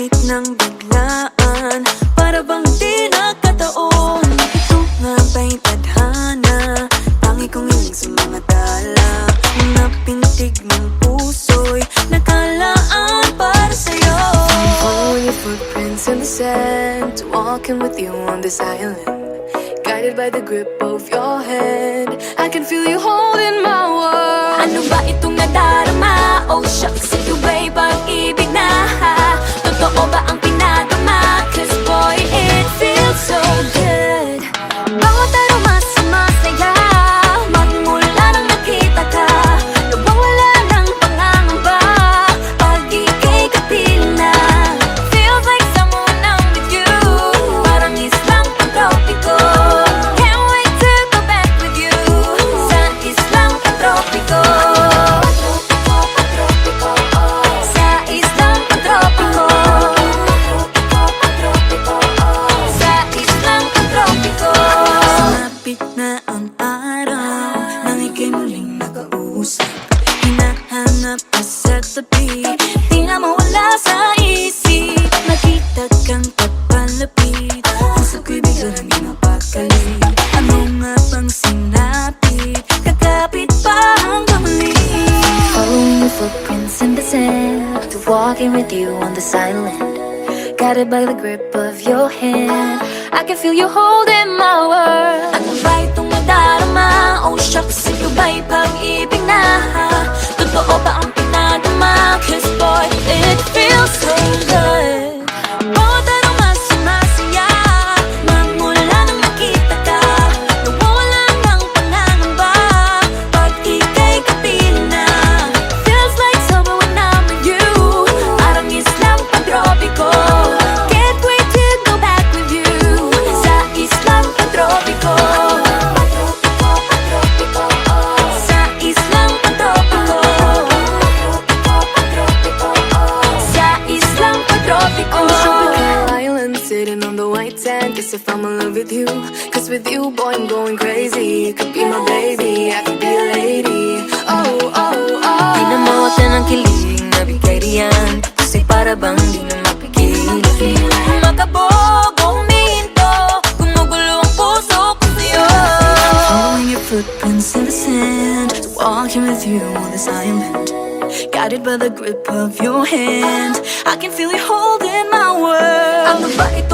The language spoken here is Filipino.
Lumapit ng biglaan, para bang di nakataon. Ito nga ba'y tadhana, tangi kong hiling sa mga dala. Mga pintig ng puso'y nakalaan para sa'yo. I'm following your footprints in the sand, walking with you on this island, guided by the grip of your hand. I can feel you holding my world. Ano ba itong nadarama? Oh shucks, ito ba'y pag-ibig na? Totoo ba ang pinadama? Cause boy, it feels so good. Bawat aroma sumasaya, magmula nang nakita ka. Nawawala ng pangangamba, pag ika'y kapiling na. Feels like someone I'm with you, parang islang pantropiko. Can't wait to go back with you, sa islang pantropiko. Sa islang pantropiko. Sa islang pantropiko. Sumapit na ang araw, nang ika'y muling nakausap. Hinahanap ka sa tabi, di na mawala sa isip. Nakita kang papalapit, puso ko'y biglang di mapakali. Ano nga bang sinapit, kakapit pa hanggang muli. Following your footprints in the sand, to walking with you on this island, guided by the grip of your hand. I can feel you holding my world. Ano ba itong nadarama? Oh shucks, ito ba'y pag-ibig na? Totoo ba ang pinadama? Cause boy, it feels so good. Bawat aroma sumasaya, magmula nang makita ka. Nawawala ng pangangamba, pag ika'y kapiling na. Feels like summer when I'm with you, parang islang pantropiko. Can't wait to go back with you, sa islang pantropiko. Sa islang pantropiko. Sa islang pantropiko. On the tropical island, sitting on the white sand. Guess if I'm in love with you, cause with you, boy, I'm going crazy. You could be my baby, I could be a lady. Oh, oh, oh. Di na mawata ng kilig na bigay riyan, kasi para bang di na mapigil. Makabog o huminto, gumugulo ang puso ko sa'yo. Following your footprints in the sand, walking with you on this island, guided by the grip of your hand. I can feel you holding my world. Ano ba ito